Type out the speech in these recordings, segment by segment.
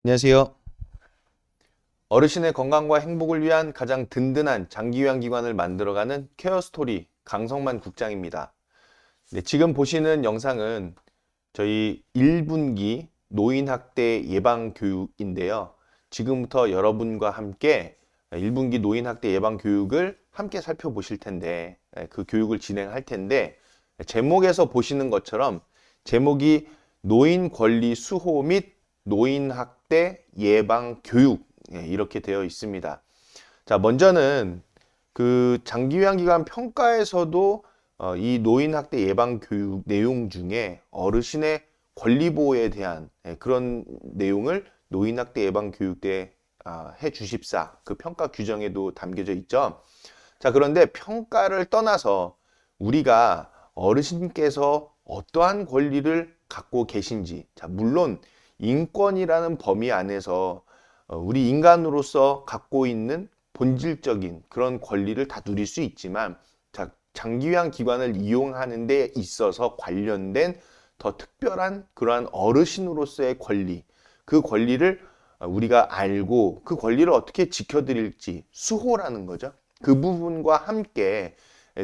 안녕하세요. 어르신의 건강과 행복을 위한 가장 든든한 장기요양기관을 만들어가는 케어스토리 강성만 국장입니다. 네, 지금 보시는 영상은 저희 1분기 노인학대 예방교육인데요. 지금부터 여러분과 함께 1분기 노인학대 예방교육을 함께 살펴보실 텐데, 그 교육을 진행할 텐데, 제목에서 보시는 것처럼 제목이 노인 권리 수호 및 노인학대 예방 교육 이렇게 되어 있습니다. 자, 먼저는 그 장기요양기관 평가에서도 이 노인학대 예방 교육 내용 중에 어르신의 권리 보호에 대한 그런 내용을 노인학대 예방 교육대 해 주십사 그 평가 규정에도 담겨져 있죠. 자, 그런데 평가를 떠나서 우리가 어르신께서 어떠한 권리를 갖고 계신지, 자, 물론 인권이라는 범위 안에서 우리 인간으로서 갖고 있는 본질적인 그런 권리를 다 누릴 수 있지만, 자, 장기요양 기관을 이용하는 데 있어서 관련된 더 특별한 그러한 어르신으로서의 권리, 그 권리를 우리가 알고 그 권리를 어떻게 지켜드릴지 수호라는 거죠. 그 부분과 함께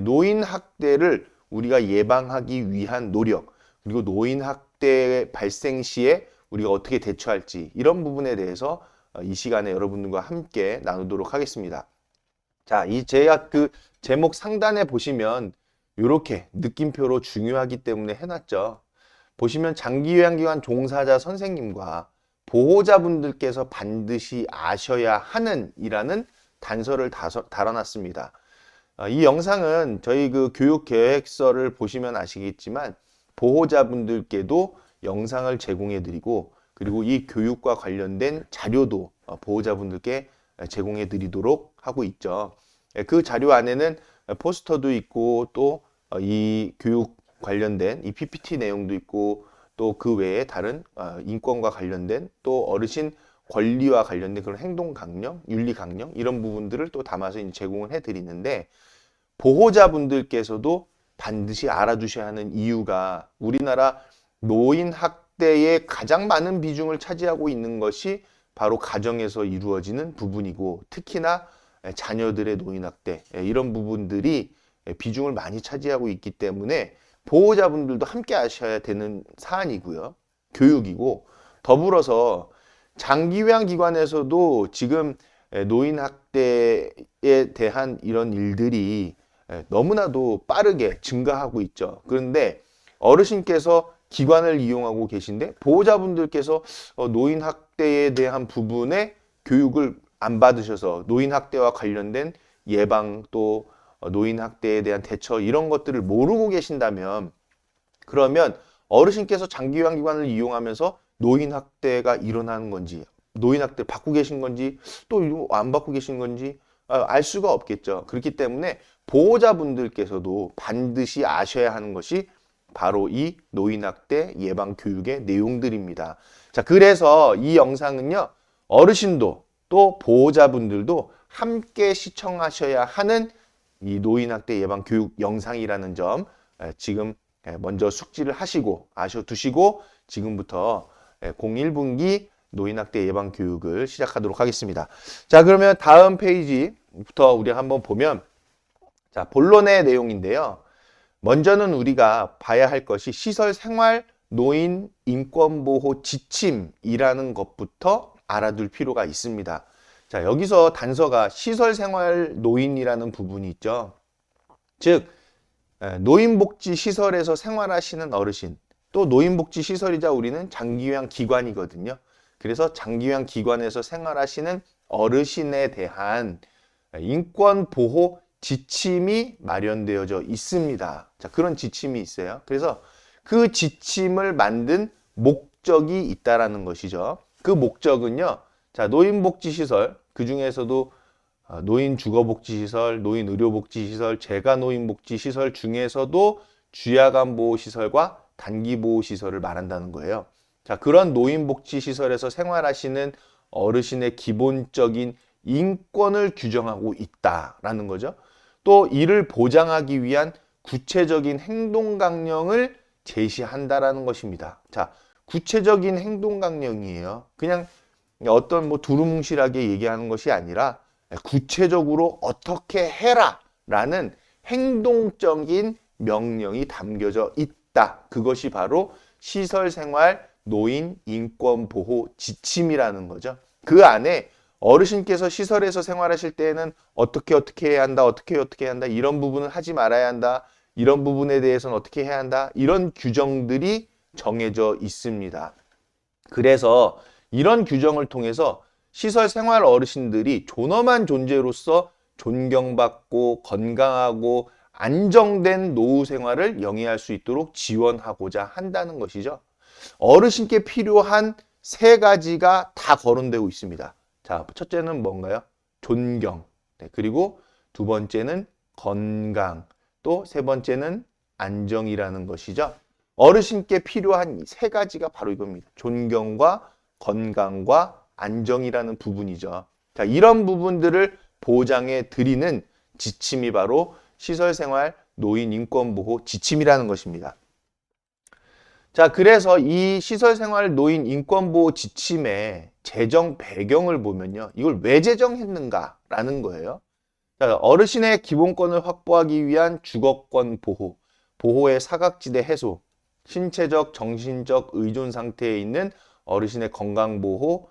노인 학대를 우리가 예방하기 위한 노력, 그리고 노인 학대 발생 시에 우리가 어떻게 대처할지 이런 부분에 대해서 이 시간에 여러분들과 함께 나누도록 하겠습니다. 자, 이 제약 그 제목 상단에 보시면 이렇게 느낌표로 중요하기 때문에 해놨죠. 보시면 장기요양기관 종사자 선생님과 보호자분들께서 반드시 아셔야 하는 이라는 단서를 달아놨습니다. 이 영상은 저희 그 교육 계획서를 보시면 아시겠지만 보호자분들께도 영상을 제공해 드리고, 그리고 이 교육과 관련된 자료도 보호자분들께 제공해 드리도록 하고 있죠. 그 자료 안에는 포스터도 있고 또 이 교육 관련된 이 PPT 내용도 있고, 또 그 외에 다른 인권과 관련된 또 어르신 권리와 관련된 그런 행동 강령, 윤리 강령 이런 부분들을 또 담아서 제공을 해 드리는데, 보호자분들께서도 반드시 알아두셔야 하는 이유가 우리나라 노인 학대의 가장 많은 비중을 차지하고 있는 것이 바로 가정에서 이루어지는 부분이고, 특히나 자녀들의 노인 학대 이런 부분들이 비중을 많이 차지하고 있기 때문에 보호자분들도 함께 하셔야 되는 사안이고요. 교육이고, 더불어서 장기요양기관에서도 지금 노인 학대에 대한 이런 일들이 너무나도 빠르게 증가하고 있죠. 그런데 어르신께서 기관을 이용하고 계신데 보호자분들께서 노인 학대에 대한 부분의 교육을 안 받으셔서 노인 학대와 관련된 예방 또 노인 학대에 대한 대처 이런 것들을 모르고 계신다면, 그러면 어르신께서 장기요양기관을 이용하면서 노인 학대가 일어나는 건지, 노인 학대 받고 계신 건지, 또 안 받고 계신 건지 알 수가 없겠죠. 그렇기 때문에 보호자분들께서도 반드시 아셔야 하는 것이 바로 이 노인학대 예방 교육의 내용들입니다. 자, 그래서 이 영상은요, 어르신도 또 보호자분들도 함께 시청하셔야 하는 이 노인학대 예방 교육 영상이라는 점 지금 먼저 숙지를 하시고 아셔두시고 지금부터 01분기 노인학대 예방 교육을 시작하도록 하겠습니다. 자, 그러면 다음 페이지부터 우리가 한번 보면, 자, 본론의 내용인데요. 먼저는 우리가 봐야 할 것이 시설 생활 노인 인권보호 지침이라는 것부터 알아둘 필요가 있습니다. 자, 여기서 단서가 시설 생활 노인이라는 부분이 있죠. 즉, 노인복지시설에서 생활하시는 어르신, 또 노인복지시설이자 우리는 장기요양 기관이거든요. 그래서 장기요양 기관에서 생활하시는 어르신에 대한 인권보호 지침이 마련되어져 있습니다. 자, 그런 지침이 있어요. 그래서 그 지침을 만든 목적이 있다라는 것이죠. 그 목적은요, 자, 노인복지시설, 그 중에서도 노인주거복지시설, 노인의료복지시설, 재가노인복지시설 중에서도 주야간보호시설과 단기보호시설을 말한다는 거예요. 자, 그런 노인복지시설에서 생활하시는 어르신의 기본적인 인권을 규정하고 있다라는 거죠. 또 이를 보장하기 위한 구체적인 행동 강령을 제시한다라는 것입니다. 자, 구체적인 행동 강령이에요. 그냥 어떤 뭐 두루뭉실하게 얘기하는 것이 아니라 구체적으로 어떻게 해라 라는 행동적인 명령이 담겨져 있다. 그것이 바로 시설생활 노인 인권보호 지침이라는 거죠. 그 안에 어르신께서 시설에서 생활하실 때에는 어떻게 해야 한다, 어떻게 해야 한다, 이런 부분은 하지 말아야 한다, 이런 부분에 대해서는 어떻게 해야 한다, 이런 규정들이 정해져 있습니다. 그래서 이런 규정을 통해서 시설 생활 어르신들이 존엄한 존재로서 존경받고 건강하고 안정된 노후 생활을 영위할 수 있도록 지원하고자 한다는 것이죠. 어르신께 필요한 세 가지가 다 거론되고 있습니다. 자, 첫째는 뭔가요? 존경. 네, 그리고 두 번째는 건강. 또 세 번째는 안정이라는 것이죠. 어르신께 필요한 이 세 가지가 바로 이겁니다. 존경과 건강과 안정이라는 부분이죠. 자, 이런 부분들을 보장해 드리는 지침이 바로 시설생활 노인 인권보호 지침이라는 것입니다. 자, 그래서 이 시설생활 노인 인권보호 지침의 제정 배경을 보면요. 이걸 왜 제정했는가라는 거예요. 자, 어르신의 기본권을 확보하기 위한 주거권 보호, 보호의 사각지대 해소, 신체적, 정신적 의존 상태에 있는 어르신의 건강 보호,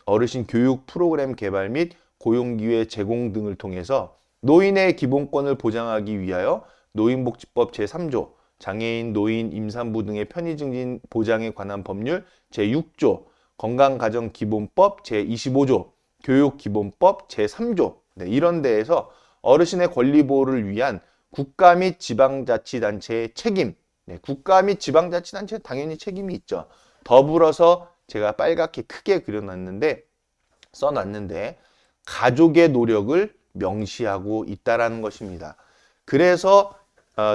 어르신 교육 프로그램 개발 및 고용기회 제공 등을 통해서 노인의 기본권을 보장하기 위하여 노인복지법 제3조, 장애인, 노인, 임산부 등의 편의 증진 보장에 관한 법률 제6조, 건강가정기본법 제25조, 교육기본법 제3조, 네, 이런 데에서 어르신의 권리 보호를 위한 국가 및 지방자치단체의 책임, 네, 국가 및 지방자치단체 당연히 책임이 있죠. 더불어서 제가 빨갛게 크게 써놨는데 가족의 노력을 명시하고 있다라는 것입니다. 그래서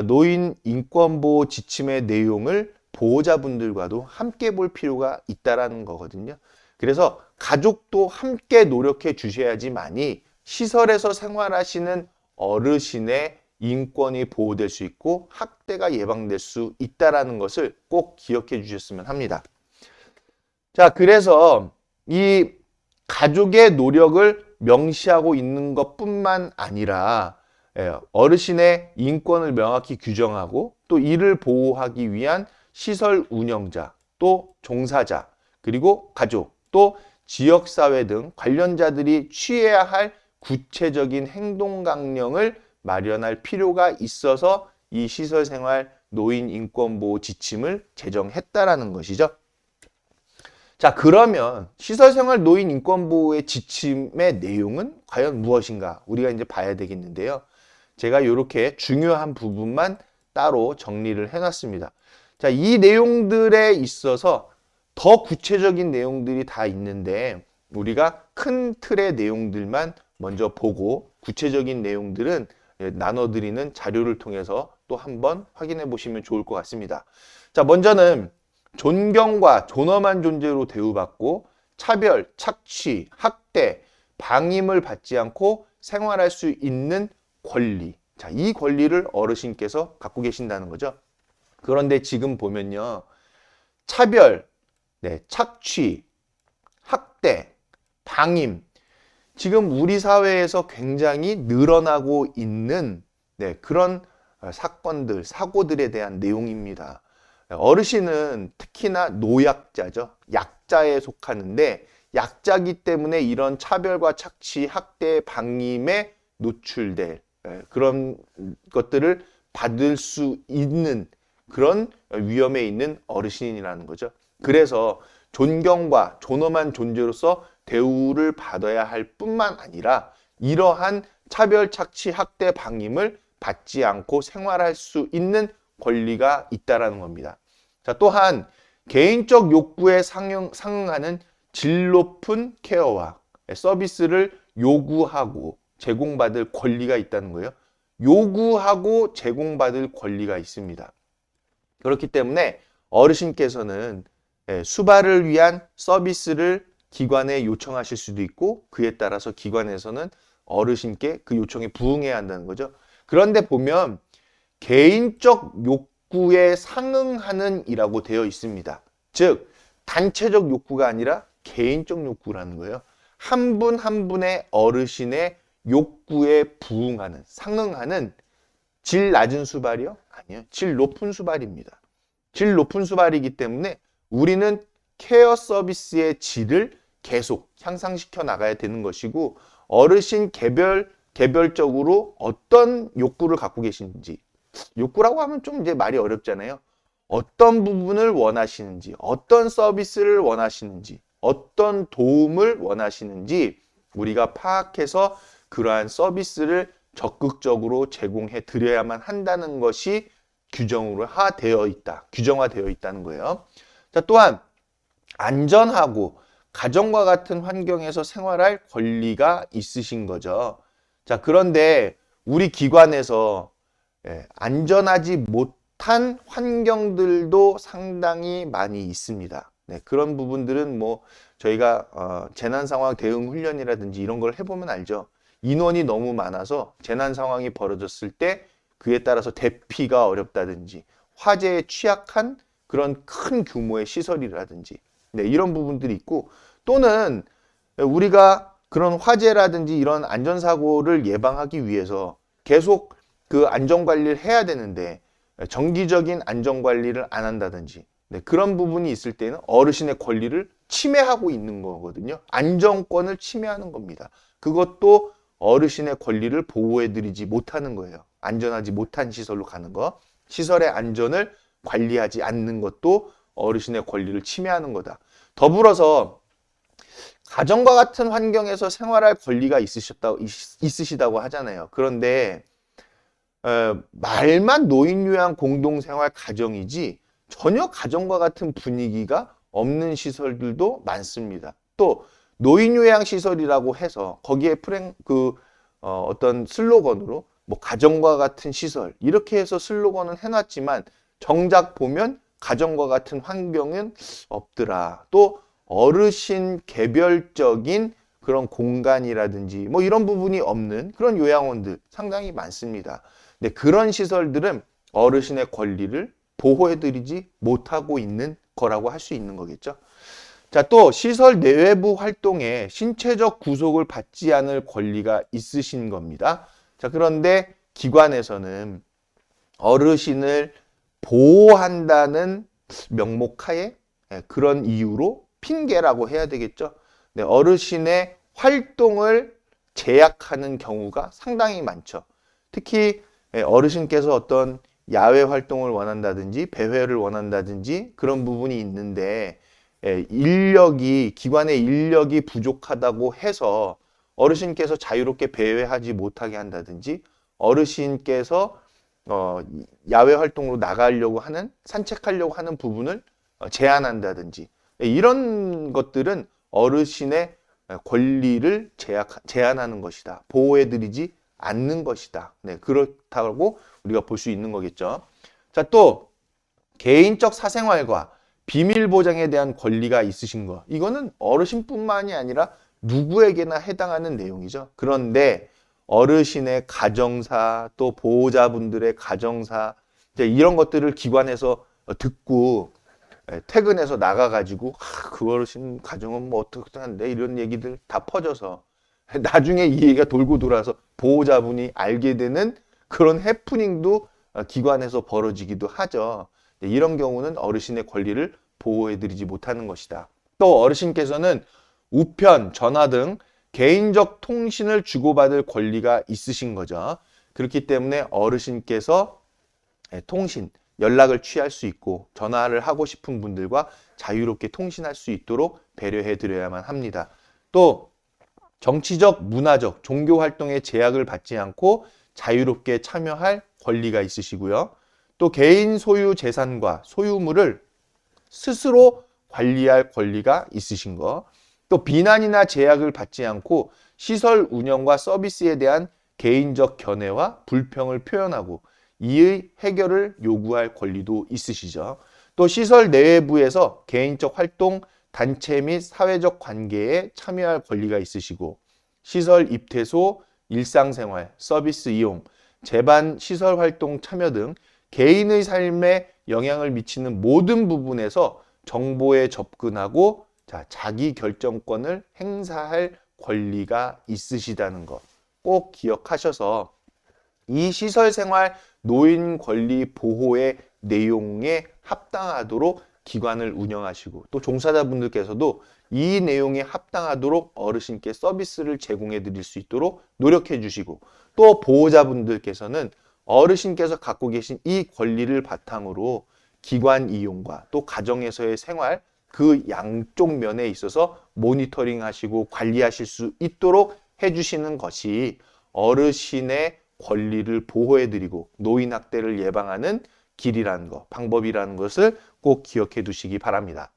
노인 인권보호 지침의 내용을 보호자분들과도 함께 볼 필요가 있다라는 거거든요. 그래서 가족도 함께 노력해 주셔야지만이 시설에서 생활하시는 어르신의 인권이 보호될 수 있고 학대가 예방될 수 있다라는 것을 꼭 기억해 주셨으면 합니다. 자, 그래서 이 가족의 노력을 명시하고 있는 것뿐만 아니라 어르신의 인권을 명확히 규정하고 또 이를 보호하기 위한 시설 운영자, 또 종사자, 그리고 가족, 또 지역사회 등 관련자들이 취해야 할 구체적인 행동 강령을 마련할 필요가 있어서 이 시설생활 노인 인권보호 지침을 제정했다라는 것이죠. 자, 그러면 시설생활 노인 인권보호의 지침의 내용은 과연 무엇인가? 우리가 이제 봐야 되겠는데요. 제가 이렇게 중요한 부분만 따로 정리를 해놨습니다. 자, 이 내용들에 있어서 더 구체적인 내용들이 다 있는데 우리가 큰 틀의 내용들만 먼저 보고 구체적인 내용들은 나눠드리는 자료를 통해서 또 한번 확인해 보시면 좋을 것 같습니다. 자, 먼저는 존경과 존엄한 존재로 대우받고 차별, 착취, 학대, 방임을 받지 않고 생활할 수 있는 권리. 자, 이 권리를 어르신께서 갖고 계신다는 거죠. 그런데 지금 보면요. 차별, 착취, 학대, 방임. 지금 우리 사회에서 굉장히 늘어나고 있는 그런 사건들, 사고들에 대한 내용입니다. 어르신은 특히나 노약자죠. 약자에 속하는데 약자기 때문에 이런 차별과 착취, 학대, 방임에 노출될 그런 것들을 받을 수 있는 그런 위험에 있는 어르신이라는 거죠. 그래서 존경과 존엄한 존재로서 대우를 받아야 할 뿐만 아니라 이러한 차별, 착취, 학대, 방임을 받지 않고 생활할 수 있는 권리가 있다라는 겁니다. 자, 또한 개인적 욕구에 상응하는 질 높은 케어와 서비스를 요구하고 제공받을 권리가 있다는 거예요. 요구하고 제공받을 권리가 있습니다. 그렇기 때문에 어르신께서는 수발을 위한 서비스를 기관에 요청하실 수도 있고 그에 따라서 기관에서는 어르신께 그 요청에 부응해야 한다는 거죠. 그런데 보면 개인적 욕구에 상응하는 이라고 되어 있습니다. 즉 단체적 욕구가 아니라 개인적 욕구라는 거예요. 한 분 한 분의 어르신의 욕구에 부응하는, 상응하는 질 낮은 수발이요? 아니요. 질 높은 수발입니다. 질 높은 수발이기 때문에 우리는 케어 서비스의 질을 계속 향상시켜 나가야 되는 것이고, 어르신 개별적으로 어떤 욕구를 갖고 계신지, 욕구라고 하면 좀 이제 말이 어렵잖아요. 어떤 부분을 원하시는지, 어떤 서비스를 원하시는지, 어떤 도움을 원하시는지 우리가 파악해서 그러한 서비스를 적극적으로 제공해 드려야만 한다는 것이 규정화되어 있다는 거예요. 자, 또한 안전하고 가정과 같은 환경에서 생활할 권리가 있으신 거죠. 자, 그런데 우리 기관에서 안전하지 못한 환경들도 상당히 많이 있습니다. 네, 그런 부분들은 뭐 저희가 재난 상황 대응 훈련이라든지 이런 걸 해보면 알죠. 인원이 너무 많아서 재난 상황이 벌어졌을 때 그에 따라서 대피가 어렵다든지 화재에 취약한 그런 큰 규모의 시설이라든지 네, 이런 부분들이 있고, 또는 우리가 그런 화재라든지 이런 안전사고를 예방하기 위해서 계속 그 안전관리를 해야 되는데 정기적인 안전관리를 안 한다든지 네, 그런 부분이 있을 때는 어르신의 권리를 침해하고 있는 거거든요. 안전권을 침해하는 겁니다. 그것도 어르신의 권리를 보호해드리지 못하는 거예요. 안전하지 못한 시설로 가는 거. 시설의 안전을 관리하지 않는 것도 어르신의 권리를 침해하는 거다. 더불어서 가정과 같은 환경에서 생활할 권리가 있으시다고 하잖아요. 그런데 말만 노인요양 공동생활 가정이지 전혀 가정과 같은 분위기가 없는 시설들도 많습니다. 또 노인요양 시설이라고 해서 거기에 어떤 슬로건으로 뭐 가정과 같은 시설 이렇게 해서 슬로건은 해놨지만 정작 보면 가정과 같은 환경은 없더라. 또 어르신 개별적인 그런 공간이라든지 뭐 이런 부분이 없는 그런 요양원들 상당히 많습니다. 근데 그런 시설들은 어르신의 권리를 보호해드리지 못하고 있는 거라고 할 수 있는 거겠죠. 자, 또 시설 내외부 활동에 신체적 구속을 받지 않을 권리가 있으신 겁니다. 자, 그런데 기관에서는 어르신을 보호한다는 명목하에 그런 이유로 핑계라고 해야 되겠죠. 네, 어르신의 활동을 제약하는 경우가 상당히 많죠. 특히 어르신께서 어떤 야외 활동을 원한다든지 배회를 원한다든지 그런 부분이 있는데 기관의 인력이 부족하다고 해서 어르신께서 자유롭게 배회하지 못하게 한다든지 어르신께서 야외 활동으로 나가려고 하는 산책하려고 하는 부분을 제한한다든지 이런 것들은 어르신의 권리를 제한하는 것이다. 보호해드리지 않는 것이다. 네, 그렇다고 우리가 볼 수 있는 거겠죠. 자, 또 개인적 사생활과 비밀 보장에 대한 권리가 있으신 거. 이거는 어르신뿐만이 아니라 누구에게나 해당하는 내용이죠. 그런데 어르신의 가정사 또 보호자분들의 가정사 이런 것들을 기관에서 듣고 퇴근해서 나가가지고 그 어르신 가정은 뭐 어떻게 한데 이런 얘기들 다 퍼져서 나중에 이 얘기가 돌고 돌아서 보호자분이 알게 되는 그런 해프닝도 기관에서 벌어지기도 하죠. 이런 경우는 어르신의 권리를 보호해드리지 못하는 것이다. 또 어르신께서는 우편, 전화 등 개인적 통신을 주고받을 권리가 있으신 거죠. 그렇기 때문에 어르신께서 연락을 취할 수 있고 전화를 하고 싶은 분들과 자유롭게 통신할 수 있도록 배려해 드려야만 합니다. 또 정치적, 문화적, 종교 활동에 제약을 받지 않고 자유롭게 참여할 권리가 있으시고요. 또 개인 소유 재산과 소유물을 스스로 관리할 권리가 있으신 거. 또 비난이나 제약을 받지 않고 시설 운영과 서비스에 대한 개인적 견해와 불평을 표현하고 이의 해결을 요구할 권리도 있으시죠. 또 시설 내부에서 개인적 활동, 단체 및 사회적 관계에 참여할 권리가 있으시고 시설 입퇴소, 일상생활, 서비스 이용, 재반 시설 활동 참여 등 개인의 삶에 영향을 미치는 모든 부분에서 정보에 접근하고 자, 자기 결정권을 행사할 권리가 있으시다는 거 꼭 기억하셔서 이 시설생활 노인 권리 보호의 내용에 합당하도록 기관을 운영하시고 또 종사자분들께서도 이 내용에 합당하도록 어르신께 서비스를 제공해 드릴 수 있도록 노력해 주시고 또 보호자분들께서는 어르신께서 갖고 계신 이 권리를 바탕으로 기관 이용과 또 가정에서의 생활 그 양쪽 면에 있어서 모니터링 하시고 관리하실 수 있도록 해주시는 것이 어르신의 권리를 보호해드리고 노인 학대를 예방하는 길이라는 것, 방법이라는 것을 꼭 기억해 두시기 바랍니다.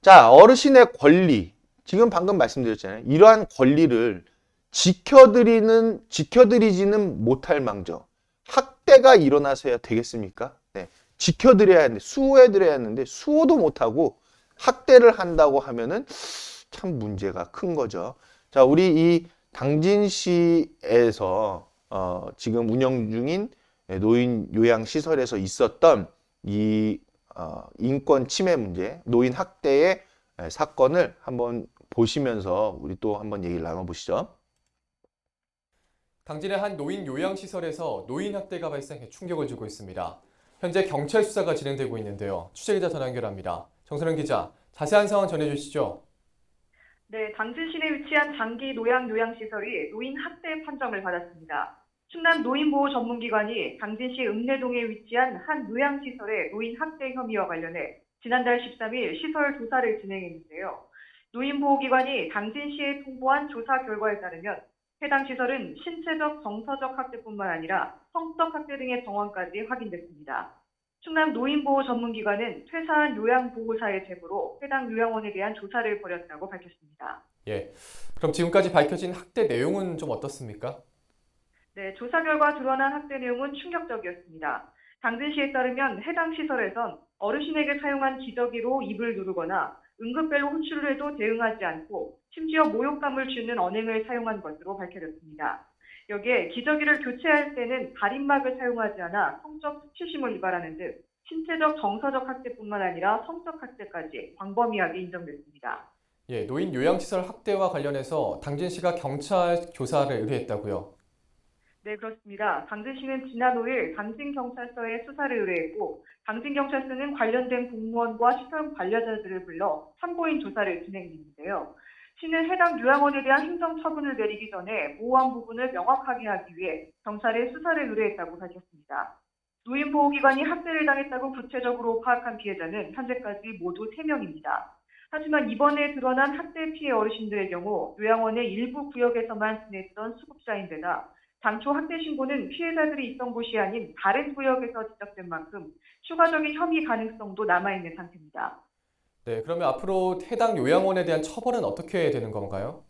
자, 어르신의 권리. 지금 방금 말씀드렸잖아요. 이러한 권리를 지켜드리지는 못할 망정. 학대가 일어나서야 되겠습니까? 네. 지켜드려야 하는데, 수호해드려야 하는데, 수호도 못하고 학대를 한다고 하면은 참 문제가 큰 거죠. 자, 우리 이 당진시에서 지금 운영 중인 노인 요양시설에서 있었던 이 인권 침해 문제, 노인 학대의 사건을 한번 보시면서 우리 또 한번 얘기를 나눠보시죠. 당진의 한 노인 요양시설에서 노인 학대가 발생해 충격을 주고 있습니다. 현재 경찰 수사가 진행되고 있는데요. 취재기자 전화 연결합니다. 정선영 기자, 자세한 상황 전해주시죠. 네, 당진 시내에 위치한 장기 노양 요양시설이 노인 학대 판정을 받았습니다. 충남 노인보호 전문기관이 당진시 읍내동에 위치한 한 요양시설의 노인 학대 혐의와 관련해 지난달 13일 시설 조사를 진행했는데요. 노인보호기관이 당진시에 통보한 조사 결과에 따르면 해당 시설은 신체적, 정서적 학대뿐만 아니라 성적 학대 등의 정황까지 확인됐습니다. 충남 노인보호 전문기관은 퇴사한 요양보호사의 제보로 해당 요양원에 대한 조사를 벌였다고 밝혔습니다. 예, 그럼 지금까지 밝혀진 학대 내용은 좀 어떻습니까? 네, 조사 결과 드러난 학대 내용은 충격적이었습니다. 당진시에 따르면 해당 시설에선 어르신에게 사용한 기저귀로 입을 누르거나 응급벨로 호출을 해도 대응하지 않고 심지어 모욕감을 주는 언행을 사용한 것으로 밝혀졌습니다. 여기에 기저귀를 교체할 때는 가림막을 사용하지 않아 성적 수치심을 유발하는 등 신체적, 정서적 학대뿐만 아니라 성적 학대까지 광범위하게 인정됐습니다. 예, 노인 요양시설 학대와 관련해서 당진시가 경찰 조사를 의뢰했다고요? 네, 그렇습니다. 당진시는 지난 5일 당진경찰서에 수사를 의뢰했고 당진경찰서는 관련된 공무원과 시설 관련자들을 불러 참고인 조사를 진행했는데요. 시는 해당 요양원에 대한 행정처분을 내리기 전에 모호한 부분을 명확하게 하기 위해 경찰에 수사를 의뢰했다고 밝혔습니다. 노인보호기관이 학대를 당했다고 구체적으로 파악한 피해자는 현재까지 모두 3명입니다. 하지만 이번에 드러난 학대 피해 어르신들의 경우 요양원의 일부 구역에서만 지냈던 수급자인데다 당초 학대 신고는 피해자들이 있던 곳이 아닌 다른 구역에서 지적된 만큼 추가적인 혐의 가능성도 남아있는 상태입니다. 네, 그러면 앞으로 해당 요양원에 대한 처벌은 어떻게 되는 건가요?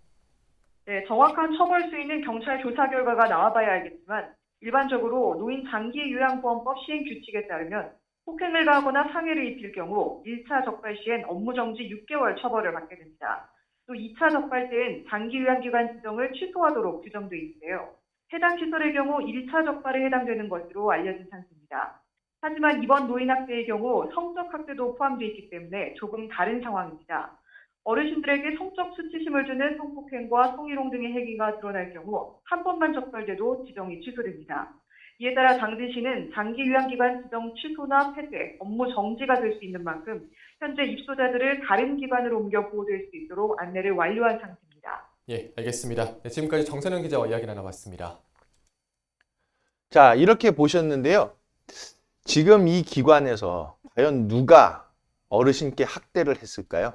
네, 정확한 처벌 수위는 경찰 조사 결과가 나와봐야 알겠지만 일반적으로 노인 장기요양보험법 시행 규칙에 따르면 폭행을 가하거나 상해를 입힐 경우 1차 적발 시엔 업무정지 6개월 처벌을 받게 됩니다. 또 2차 적발 때엔 장기요양기관 지정을 취소하도록 규정돼 있는데요. 해당 시설의 경우 1차 적발에 해당되는 것으로 알려진 상태입니다. 하지만 이번 노인학대의 경우 성적 학대도 포함되어 있기 때문에 조금 다른 상황입니다. 어르신들에게 성적 수치심을 주는 성폭행과 성희롱 등의 행위가 드러날 경우 한 번만 적발돼도 지정이 취소됩니다. 이에 따라 당진시는 장기요양기관 지정 취소나 폐쇄, 업무 정지가 될 수 있는 만큼 현재 입소자들을 다른 기관으로 옮겨 보호될 수 있도록 안내를 완료한 상태입니다. 예, 알겠습니다. 네, 지금까지 정선영 기자와 이야기 나눠봤습니다. 자, 이렇게 보셨는데요. 지금 이 기관에서 과연 누가 어르신께 학대를 했을까요?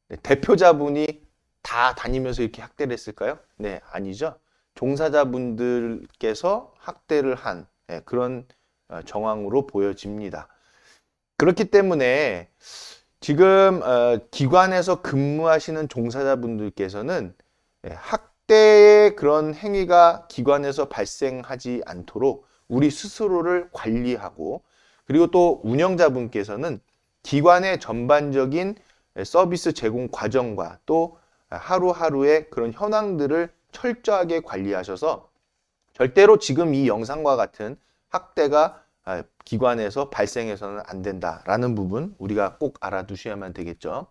네, 대표자분이 다 다니면서 이렇게 학대를 했을까요? 네, 아니죠. 종사자분들께서 학대를 한 그런 정황으로 보여집니다. 그렇기 때문에 지금 기관에서 근무하시는 종사자분들께서는 학대의 그런 행위가 기관에서 발생하지 않도록 우리 스스로를 관리하고 그리고 또 운영자분께서는 기관의 전반적인 서비스 제공 과정과 또 하루하루의 그런 현황들을 철저하게 관리하셔서 절대로 지금 이 영상과 같은 학대가 기관에서 발생해서는 안 된다라는 부분 우리가 꼭 알아두셔야만 되겠죠.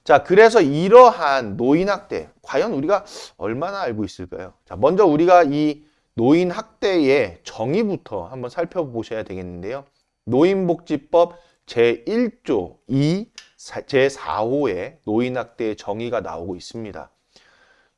자, 그래서 이러한 노인학대, 과연 우리가 얼마나 알고 있을까요? 자, 먼저 우리가 이 노인학대의 정의부터 한번 살펴보셔야 되겠는데요. 노인복지법 제1조 2 제4호에 노인학대의 정의가 나오고 있습니다.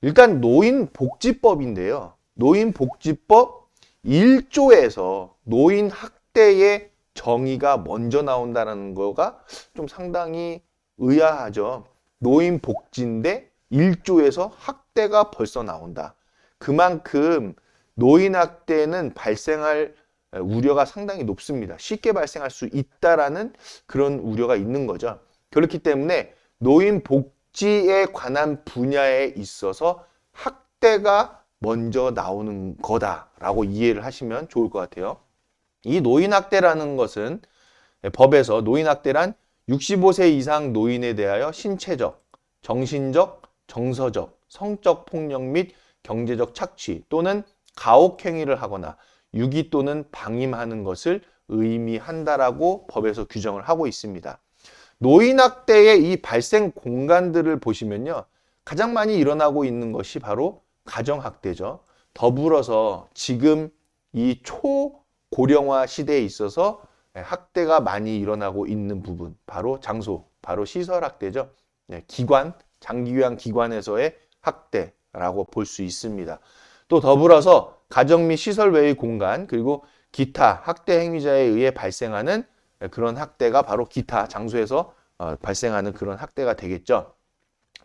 일단 노인복지법인데요. 노인복지법 1조에서 노인학대의 정의가 먼저 나온다는 거가 좀 상당히 의아하죠. 노인복지인데 1조에서 학대가 벌써 나온다. 그만큼 노인학대는 발생할 우려가 상당히 높습니다. 쉽게 발생할 수 있다라는 그런 우려가 있는 거죠. 그렇기 때문에 노인복지에 관한 분야에 있어서 학대가 먼저 나오는 거다라고 이해를 하시면 좋을 것 같아요. 이 노인학대라는 것은 법에서 노인학대란 65세 이상 노인에 대하여 신체적, 정신적, 정서적, 성적 폭력 및 경제적 착취 또는 가혹행위를 하거나 유기 또는 방임하는 것을 의미한다라고 법에서 규정을 하고 있습니다. 노인학대의 이 발생 공간들을 보시면요. 가장 많이 일어나고 있는 것이 바로 가정학대죠. 더불어서 지금 이 초고령화 시대에 있어서 학대가 많이 일어나고 있는 부분, 바로 장소, 바로 시설학대죠. 기관, 장기요양 기관에서의 학대라고 볼 수 있습니다. 또 더불어서 가정 및 시설 외의 공간, 그리고 기타 학대 행위자에 의해 발생하는 그런 학대가 바로 기타 장소에서 발생하는 그런 학대가 되겠죠.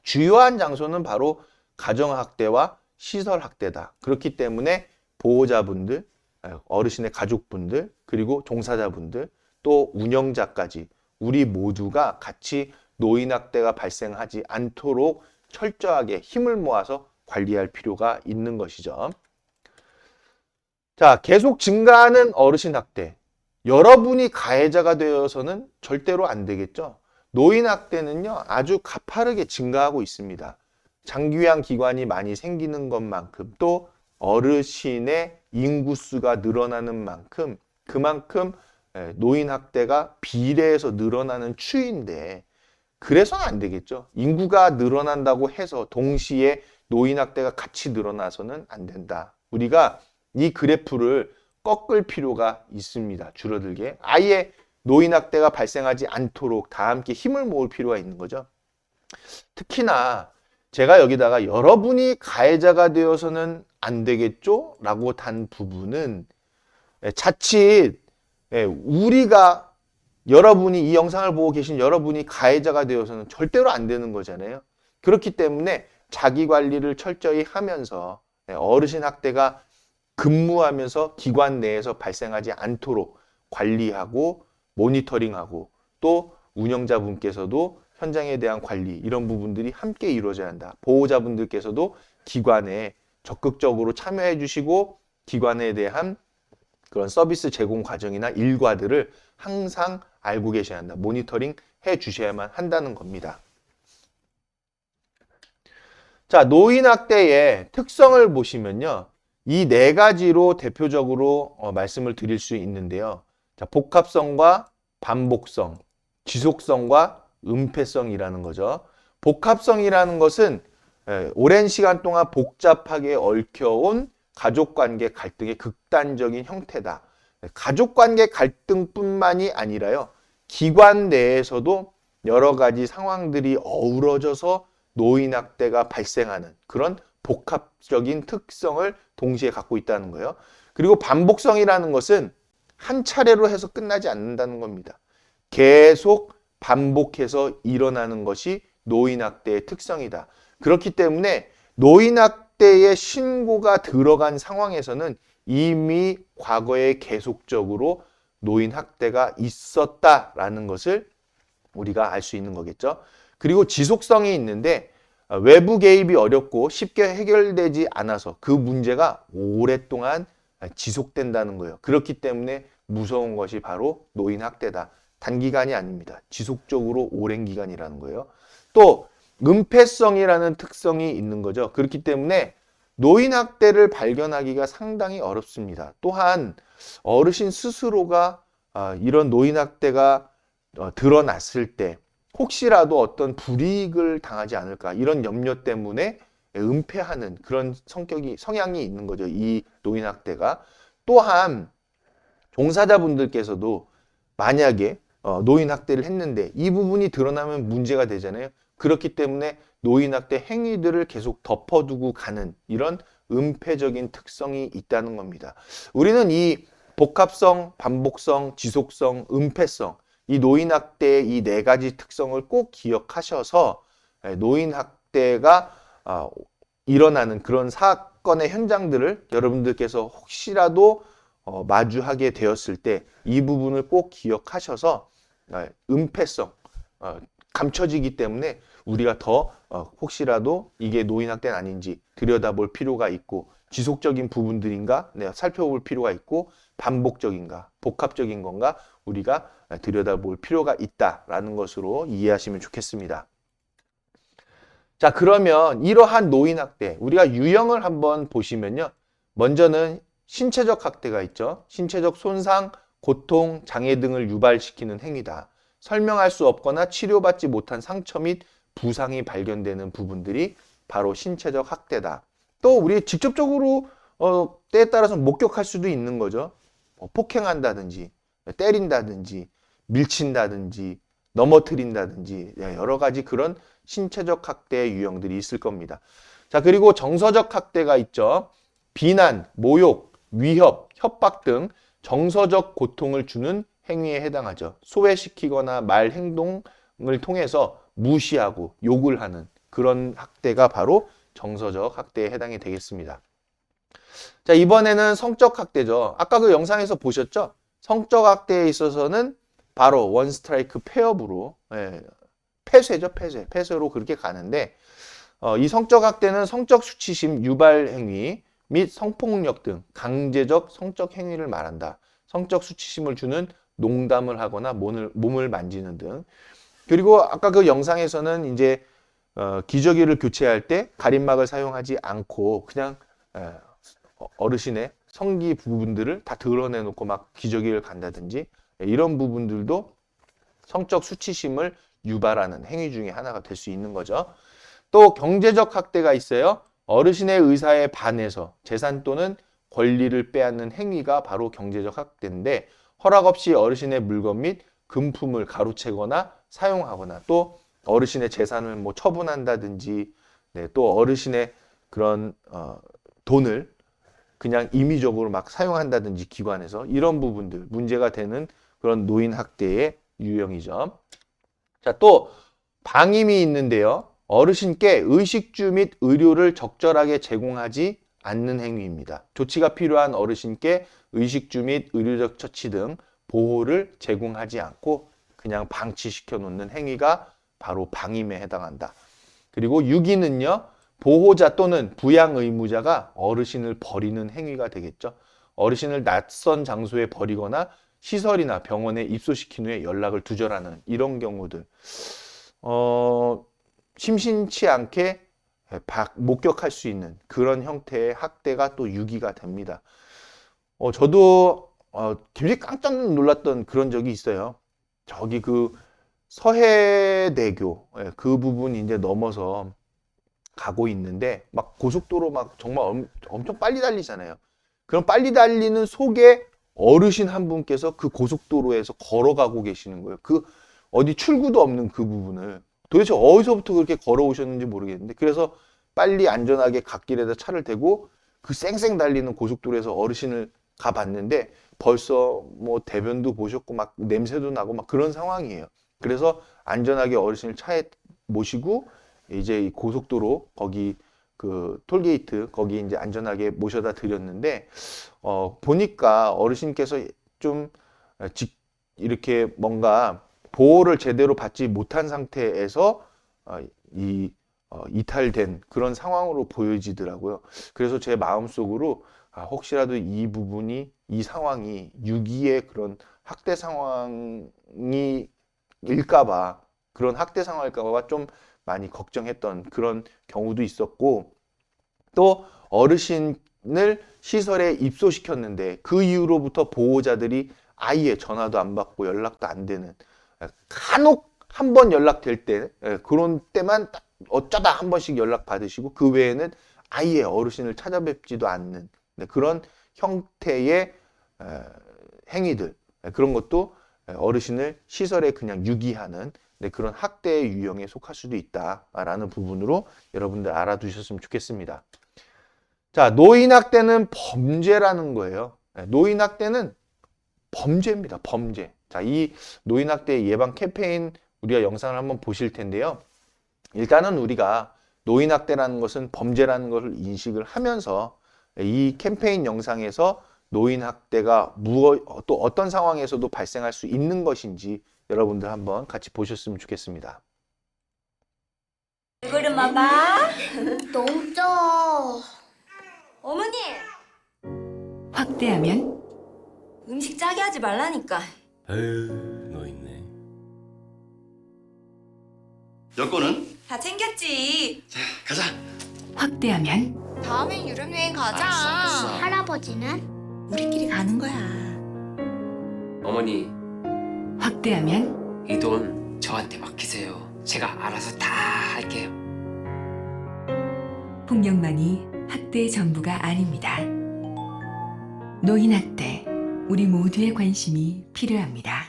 주요한 장소는 바로 가정학대와 시설학대다. 그렇기 때문에 보호자분들, 어르신의 가족분들, 그리고 종사자분들, 또 운영자까지 우리 모두가 같이 노인학대가 발생하지 않도록 철저하게 힘을 모아서 관리할 필요가 있는 것이죠. 자, 계속 증가하는 어르신 학대. 여러분이 가해자가 되어서는 절대로 안 되겠죠. 노인 학대는요, 아주 가파르게 증가하고 있습니다. 장기요양 기관이 많이 생기는 것만큼 또 어르신의 인구수가 늘어나는 만큼 그만큼 노인 학대가 비례해서 늘어나는 추이인데 그래서는 안 되겠죠. 인구가 늘어난다고 해서 동시에 노인 학대가 같이 늘어나서는 안 된다. 우리가 이 그래프를 꺾을 필요가 있습니다. 줄어들게. 아예 노인 학대가 발생하지 않도록 다 함께 힘을 모을 필요가 있는 거죠. 특히나 제가 여기다가 여러분이 가해자가 되어서는 안 되겠죠? 라고 단 부분은 자칫 우리가 여러분이 이 영상을 보고 계신 여러분이 가해자가 되어서는 절대로 안 되는 거잖아요. 그렇기 때문에 자기 관리를 철저히 하면서 어르신 학대가 근무하면서 기관 내에서 발생하지 않도록 관리하고 모니터링하고 또 운영자분께서도 현장에 대한 관리 이런 부분들이 함께 이루어져야 한다. 보호자분들께서도 기관에 적극적으로 참여해 주시고 기관에 대한 그런 서비스 제공 과정이나 일과들을 항상 알고 계셔야 한다. 모니터링 해 주셔야만 한다는 겁니다. 자, 노인학대의 특성을 보시면요. 이 네 가지로 대표적으로 말씀을 드릴 수 있는데요. 자, 복합성과 반복성, 지속성과 은폐성이라는 거죠. 복합성이라는 것은 오랜 시간 동안 복잡하게 얽혀온 가족관계 갈등의 극단적인 형태다. 가족관계 갈등뿐만이 아니라요. 기관 내에서도 여러 가지 상황들이 어우러져서 노인학대가 발생하는 그런 복합적인 특성을 동시에 갖고 있다는 거예요. 그리고 반복성이라는 것은 한 차례로 해서 끝나지 않는다는 겁니다. 계속 반복해서 일어나는 것이 노인학대의 특성이다. 그렇기 때문에 노인학대의 신고가 들어간 상황에서는 이미 과거에 계속적으로 노인학대가 있었다라는 것을 우리가 알 수 있는 거겠죠. 그리고 지속성이 있는데 외부 개입이 어렵고 쉽게 해결되지 않아서 그 문제가 오랫동안 지속된다는 거예요. 그렇기 때문에 무서운 것이 바로 노인학대다. 단기간이 아닙니다. 지속적으로 오랜 기간이라는 거예요. 또 은폐성이라는 특성이 있는 거죠. 그렇기 때문에 노인학대를 발견하기가 상당히 어렵습니다. 또한 어르신 스스로가 이런 노인학대가 드러났을 때 혹시라도 어떤 불이익을 당하지 않을까 이런 염려 때문에 은폐하는 그런 성향이 있는 거죠. 이 노인학대가. 또한 종사자분들께서도 만약에 노인학대를 했는데 이 부분이 드러나면 문제가 되잖아요. 그렇기 때문에 노인학대 행위들을 계속 덮어두고 가는 이런 은폐적인 특성이 있다는 겁니다. 우리는 이 복합성, 반복성, 지속성, 은폐성 이 노인학대의 이 네 가지 특성을 꼭 기억하셔서 노인학대가 일어나는 그런 사건의 현장들을 여러분들께서 혹시라도 마주하게 되었을 때 이 부분을 꼭 기억하셔서 은폐성 감춰지기 때문에 우리가 더 혹시라도 이게 노인학대는 아닌지 들여다볼 필요가 있고 지속적인 부분들인가 살펴볼 필요가 있고 반복적인가 복합적인 건가 우리가 들여다볼 필요가 있다라는 것으로 이해하시면 좋겠습니다. 자, 그러면 이러한 노인학대 우리가 유형을 한번 보시면요. 먼저는 신체적 학대가 있죠. 신체적 손상, 고통, 장애 등을 유발시키는 행위다. 설명할 수 없거나 치료받지 못한 상처 및 부상이 발견되는 부분들이 바로 신체적 학대다. 또 우리 직접적으로 때에 따라서 목격할 수도 있는 거죠. 폭행한다든지 때린다든지 밀친다든지 넘어뜨린다든지 여러 가지 그런 신체적 학대의 유형들이 있을 겁니다. 자, 그리고 정서적 학대가 있죠. 비난, 모욕, 위협, 협박 등 정서적 고통을 주는 행위에 해당하죠. 소외시키거나 말 행동을 통해서 무시하고 욕을 하는 그런 학대가 바로 정서적 학대에 해당이 되겠습니다. 자, 이번에는 성적 학대죠. 아까 그 영상에서 보셨죠? 성적 학대에 있어서는 바로 원 스트라이크 폐업으로 폐쇄죠, 폐쇄로 그렇게 가는데 이 성적 학대는 성적 수치심 유발 행위 및 성폭력 등 강제적 성적 행위를 말한다. 성적 수치심을 주는 농담을 하거나 몸을 만지는 등. 그리고 아까 그 영상에서는 이제 기저귀를 교체할 때 가림막을 사용하지 않고 그냥 어르신의 성기 부분들을 다 드러내놓고 막 기저귀를 간다든지 이런 부분들도 성적 수치심을 유발하는 행위 중에 하나가 될 수 있는 거죠. 또 경제적 학대가 있어요. 어르신의 의사에 반해서 재산 또는 권리를 빼앗는 행위가 바로 경제적 학대인데 허락 없이 어르신의 물건 및 금품을 가로채거나 사용하거나 또 어르신의 재산을 뭐 처분한다든지 또 어르신의 그런 돈을 그냥 임의적으로 막 사용한다든지 기관에서 이런 부분들 문제가 되는 그런 노인 학대의 유형이죠. 자, 또 방임이 있는데요. 어르신께 의식주 및 의료를 적절하게 제공하지 않는 행위입니다. 조치가 필요한 어르신께 의식주 및 의료적 처치 등 보호를 제공하지 않고 그냥 방치시켜 놓는 행위가 바로 방임에 해당한다. 그리고 유기는요. 보호자 또는 부양 의무자가 어르신을 버리는 행위가 되겠죠. 어르신을 낯선 장소에 버리거나 시설이나 병원에 입소시킨 후에 연락을 두절하는 이런 경우들. 심심치 않게 목격할 수 있는 그런 형태의 학대가 또 유기가 됩니다. 저도 굉장히 깜짝 놀랐던 그런 적이 있어요. 저기 그 서해대교 그 부분 이제 넘어서 가고 있는데 막 고속도로 막 정말 엄청 빨리 달리잖아요. 그럼 빨리 달리는 속에 어르신 한 분께서 그 고속도로에서 걸어가고 계시는 거예요. 그 어디 출구도 없는 그 부분을 도대체 어디서부터 그렇게 걸어오셨는지 모르겠는데 그래서 빨리 안전하게 갓길에다 차를 대고 그 쌩쌩 달리는 고속도로에서 어르신을 가봤는데 벌써 뭐 대변도 보셨고 막 냄새도 나고 막 그런 상황이에요. 그래서 안전하게 어르신을 차에 모시고 이제 이 고속도로 거기 그 톨게이트 거기 이제 안전하게 모셔다 드렸는데 보니까 어르신께서 좀 이렇게 뭔가 보호를 제대로 받지 못한 상태에서 이탈된 그런 상황으로 보여지더라고요. 그래서 제 마음속으로 혹시라도 이 부분이 이 상황이 유기의 그런 학대 상황이 일까봐 그런 학대 상황일까봐 좀 많이 걱정했던 그런 경우도 있었고 또 어르신을 시설에 입소시켰는데 그 이후로부터 보호자들이 아예 전화도 안 받고 연락도 안 되는 간혹 한 번 연락될 때, 그런 때만 딱 어쩌다 한 번씩 연락 받으시고 그 외에는 아예 어르신을 찾아뵙지도 않는 그런 형태의 행위들, 그런 것도 어르신을 시설에 그냥 유기하는 그런 학대의 유형에 속할 수도 있다라는 부분으로 여러분들 알아두셨으면 좋겠습니다. 자, 노인학대는 범죄라는 거예요. 노인학대는 범죄입니다. 범죄. 자, 이 노인학대 예방 캠페인 우리가 영상을 한번 보실 텐데요. 일단은 우리가 노인학대라는 것은 범죄라는 것을 인식을 하면서 이 캠페인 영상에서 노인학대가 또 어떤 상황에서도 발생할 수 있는 것인지 여러분들 한번 같이 보셨으면 좋겠습니다. 이거를 먹어. 너무 쪄. 어머니, 확대하면 음식 짜게 하지 말라니까. 에휴, 너 있네. 여권은? 다 챙겼지. 자, 가자. 확대하면 다음엔 유럽여행 가자. 알았어. 할아버지는? 우리끼리 가는 거야. 어머니, 확대하면 이 돈 저한테 맡기세요. 제가 알아서 다 할게요. 폭력만이 학대의 전부가 아닙니다. 노인학대, 우리 모두의 관심이 필요합니다.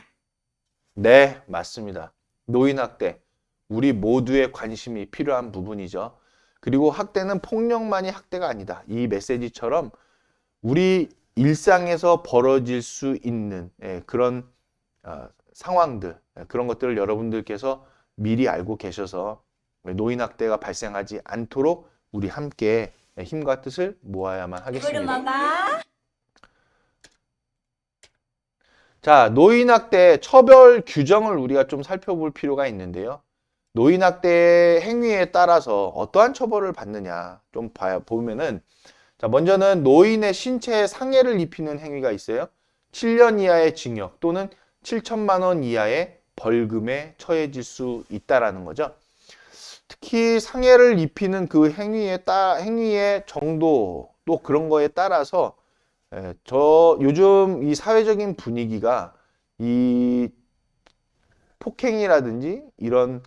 네, 맞습니다. 노인학대, 우리 모두의 관심이 필요한 부분이죠. 그리고 학대는 폭력만이 학대가 아니다. 이 메시지처럼 우리 일상에서 벌어질 수 있는 그런 상황들, 그런 것들을 여러분들께서 미리 알고 계셔서 노인학대가 발생하지 않도록 우리 함께 힘과 뜻을 모아야만 이거를 하겠습니다. 먹어. 자, 노인학대 처벌 규정을 우리가 좀 살펴볼 필요가 있는데요. 노인학대 행위에 따라서 어떠한 처벌을 받느냐 좀 보면은, 자, 먼저는 노인의 신체에 상해를 입히는 행위가 있어요. 7년 이하의 징역 또는 7천만 원 이하의 벌금에 처해질 수 있다라는 거죠. 특히 상해를 입히는 그 행위의 정도 또 그런 거에 따라서 요즘 이 사회적인 분위기가 이 폭행이라든지 이런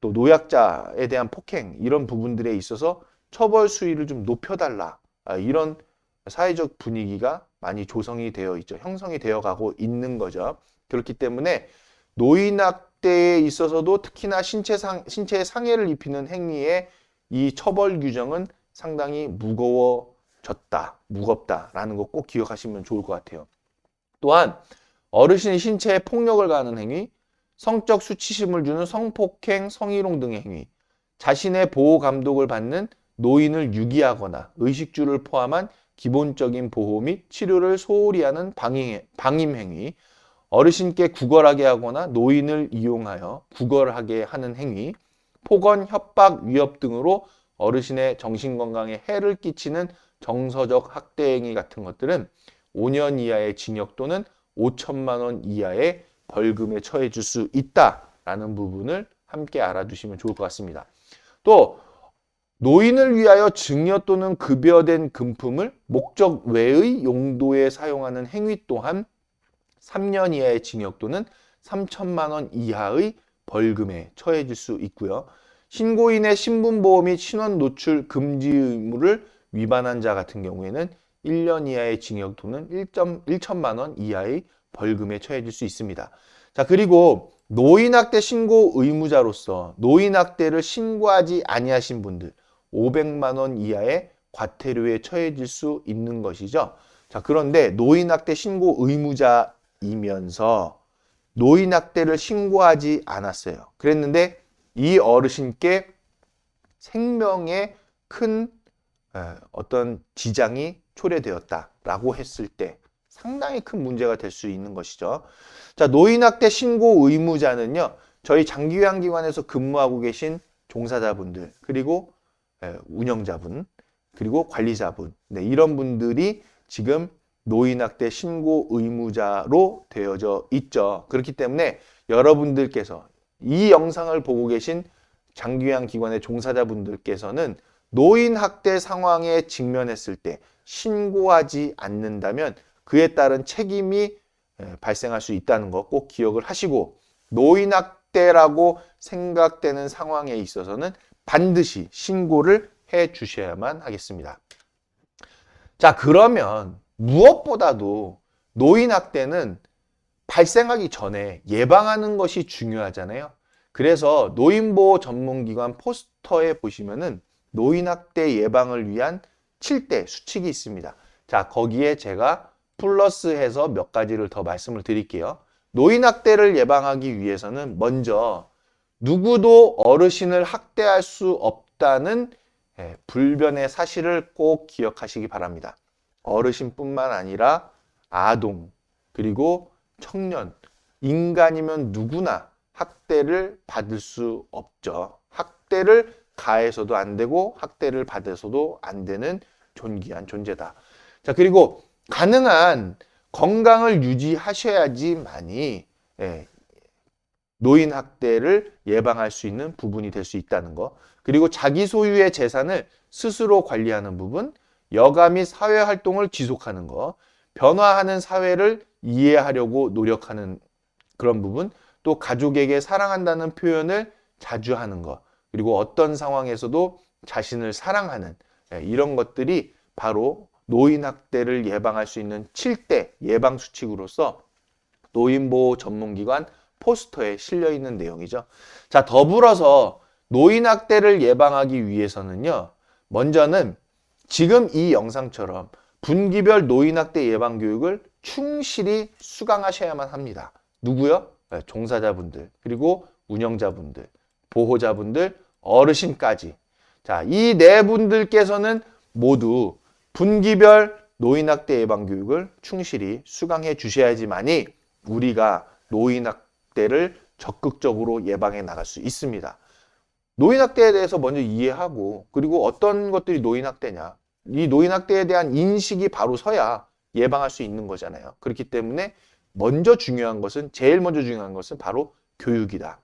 또 노약자에 대한 폭행 이런 부분들에 있어서 처벌 수위를 좀 높여달라, 이런 사회적 분위기가 많이 조성이 되어 있죠. 형성이 되어 가고 있는 거죠. 그렇기 때문에 노인학대에 있어서도 특히나 신체에 상해를 입히는 행위의 이 처벌 규정은 상당히 무겁다라는 거 꼭 기억하시면 좋을 것 같아요. 또한 어르신이 신체에 폭력을 가하는 행위, 성적 수치심을 주는 성폭행, 성희롱 등의 행위, 자신의 보호 감독을 받는 노인을 유기하거나 의식주를 포함한 기본적인 보호 및 치료를 소홀히 하는 방임 행위, 어르신께 구걸하게 하거나 노인을 이용하여 구걸하게 하는 행위, 폭언, 협박, 위협 등으로 어르신의 정신건강에 해를 끼치는 정서적 학대 행위 같은 것들은 5년 이하의 징역 또는 5천만 원 이하의 벌금에 처해질 수 있다라는 부분을 함께 알아두시면 좋을 것 같습니다. 또 노인을 위하여 증여 또는 급여된 금품을 목적 외의 용도에 사용하는 행위 또한 3년 이하의 징역 또는 3천만 원 이하의 벌금에 처해질 수 있고요. 신고인의 신분보호 및 신원 노출 금지 의무를 위반한 자 같은 경우에는 1년 이하의 징역 또는 1천만 원 이하의 벌금에 처해질 수 있습니다. 자, 그리고 노인학대 신고 의무자로서 노인학대를 신고하지 아니하신 분들 500만 원 이하의 과태료에 처해질 수 있는 것이죠. 자, 그런데 노인학대 신고 의무자이면서 노인학대를 신고하지 않았어요. 그랬는데 이 어르신께 생명에 큰 어떤 지장이 초래되었다라고 했을 때 상당히 큰 문제가 될 수 있는 것이죠. 자, 노인학대 신고 의무자는요, 저희 장기요양기관에서 근무하고 계신 종사자분들, 그리고 운영자분, 그리고 관리자분, 이런 분들이 지금 노인학대 신고 의무자로 되어져 있죠. 그렇기 때문에 여러분들께서 이 영상을 보고 계신 장기요양기관의 종사자분들께서는 노인학대 상황에 직면했을 때 신고하지 않는다면 그에 따른 책임이 발생할 수 있다는 거 꼭 기억을 하시고, 노인학대 학대라고 생각되는 상황에 있어서는 반드시 신고를 해 주셔야만 하겠습니다. 자, 그러면 무엇보다도 노인 학대는 발생하기 전에 예방하는 것이 중요하잖아요. 그래서 노인보호 전문기관 포스터에 보시면은 노인 학대 예방을 위한 7대 수칙이 있습니다. 자, 거기에 제가 플러스해서 몇 가지를 더 말씀을 드릴게요. 노인 학대를 예방하기 위해서는 먼저 누구도 어르신을 학대할 수 없다는 불변의 사실을 꼭 기억하시기 바랍니다. 어르신뿐만 아니라 아동, 그리고 청년, 인간이면 누구나 학대를 받을 수 없죠. 학대를 가해서도 안 되고 학대를 받아서도 안 되는 존귀한 존재다. 자, 그리고 가능한 건강을 유지하셔야지만이 노인 학대를 예방할 수 있는 부분이 될 수 있다는 거. 그리고 자기 소유의 재산을 스스로 관리하는 부분, 여가 및 사회 활동을 지속하는 거, 변화하는 사회를 이해하려고 노력하는 그런 부분, 또 가족에게 사랑한다는 표현을 자주 하는 거, 그리고 어떤 상황에서도 자신을 사랑하는 이런 것들이 바로 노인 학대를 예방할 수 있는 7대 예방 수칙으로서 노인보호 전문기관 포스터에 실려 있는 내용이죠. 자, 더불어서 노인 학대를 예방하기 위해서는요, 먼저는 지금 이 영상처럼 분기별 노인 학대 예방 교육을 충실히 수강하셔야만 합니다. 누구요? 종사자분들, 그리고 운영자분들, 보호자분들, 어르신까지. 자, 이 네 분들께서는 모두 분기별 노인 학대 예방 교육을 충실히 수강해 주셔야지만이 우리가 노인 학대를 적극적으로 예방해 나갈 수 있습니다. 노인 학대에 대해서 먼저 이해하고, 그리고 어떤 것들이 노인 학대냐, 이 노인 학대에 대한 인식이 바로 서야 예방할 수 있는 거잖아요. 그렇기 때문에 제일 먼저 중요한 것은 바로 교육이다.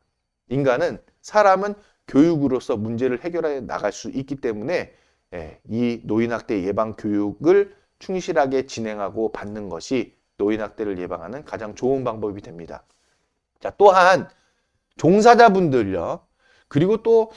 사람은 교육으로서 문제를 해결해 나갈 수 있기 때문에 이 노인학대 예방 교육을 충실하게 진행하고 받는 것이 노인학대를 예방하는 가장 좋은 방법이 됩니다. 자, 또한 종사자분들요, 그리고 또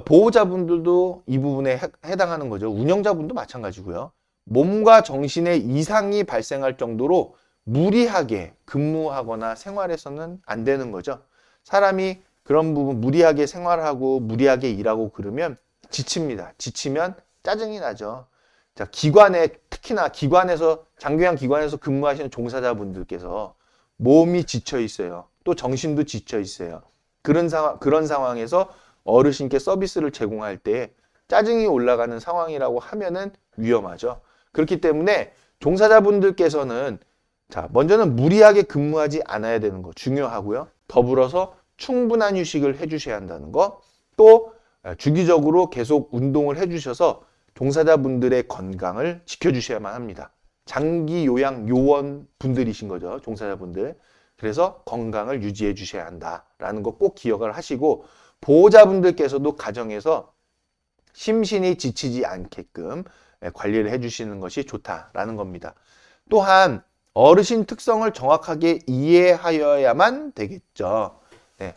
보호자분들도 이 부분에 해당하는 거죠. 운영자분도 마찬가지고요. 몸과 정신에 이상이 발생할 정도로 무리하게 근무하거나 생활해서는 안 되는 거죠. 사람이 그런 부분 무리하게 생활하고 무리하게 일하고 그러면 지칩니다. 지치면 짜증이 나죠. 자, 특히나 장기요양 기관에서 근무하시는 종사자분들께서 몸이 지쳐 있어요. 또 정신도 지쳐 있어요. 그런 상황에서 어르신께 서비스를 제공할 때 짜증이 올라가는 상황이라고 하면은 위험하죠. 그렇기 때문에 종사자분들께서는 먼저는 무리하게 근무하지 않아야 되는 거 중요하고요. 더불어서 충분한 휴식을 해주셔야 한다는 거, 또 주기적으로 계속 운동을 해주셔서 종사자분들의 건강을 지켜주셔야만 합니다. 장기 요양 요원 분들이신 거죠, 종사자분들. 그래서 건강을 유지해 주셔야 한다라는 거 꼭 기억을 하시고, 보호자분들께서도 가정에서 심신이 지치지 않게끔 관리를 해주시는 것이 좋다라는 겁니다. 또한 어르신 특성을 정확하게 이해하여야만 되겠죠.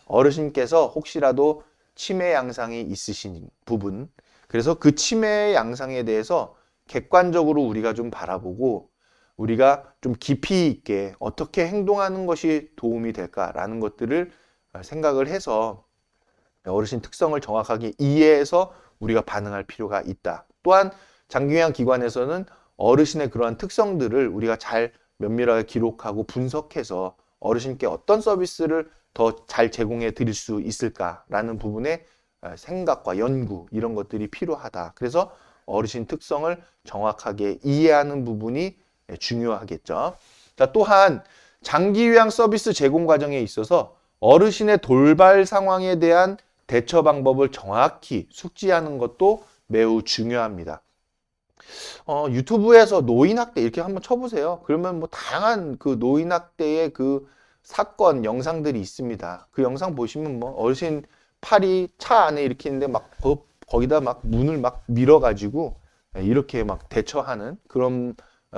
어르신께서 혹시라도 치매 양상이 있으신 부분, 그래서 그 치매 양상에 대해서 객관적으로 우리가 좀 바라보고 우리가 좀 깊이 있게 어떻게 행동하는 것이 도움이 될까라는 것들을 생각을 해서 어르신 특성을 정확하게 이해해서 우리가 반응할 필요가 있다. 또한 장기요양 기관에서는 어르신의 그러한 특성들을 우리가 잘 면밀하게 기록하고 분석해서 어르신께 어떤 서비스를 더 잘 제공해 드릴 수 있을까라는 부분에 생각과 연구, 이런 것들이 필요하다. 그래서 어르신 특성을 정확하게 이해하는 부분이 중요하겠죠. 자, 또한 장기 요양 서비스 제공 과정에 있어서 어르신의 돌발 상황에 대한 대처 방법을 정확히 숙지하는 것도 매우 중요합니다. 유튜브에서 노인학대 이렇게 한번 쳐보세요. 그러면 뭐 다양한 그 노인학대의 그 사건 영상들이 있습니다. 그 영상 보시면 뭐 어르신 팔이 차 안에 이렇게 있는데 막 거기다 막 문을 막 밀어가지고 이렇게 막 대처하는 그런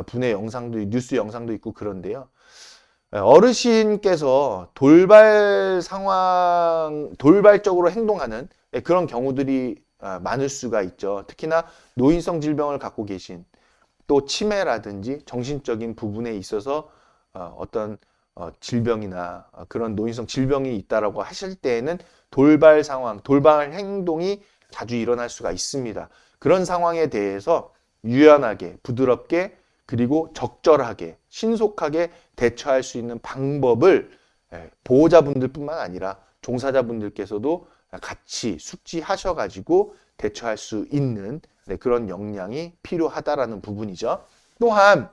분의 영상도, 뉴스 영상도 있고 그런데요. 어르신께서 돌발적으로 행동하는 그런 경우들이 많을 수가 있죠. 특히나 노인성 질병을 갖고 계신, 또 치매라든지 정신적인 부분에 있어서 어떤 질병이나 그런 노인성 질병이 있다라고 하실 때에는 돌발 상황, 돌발 행동이 자주 일어날 수가 있습니다. 그런 상황에 대해서 유연하게, 부드럽게, 그리고 적절하게, 신속하게 대처할 수 있는 방법을 보호자분들뿐만 아니라 종사자분들께서도 같이 숙지하셔가지고 대처할 수 있는 그런 역량이 필요하다라는 부분이죠. 또한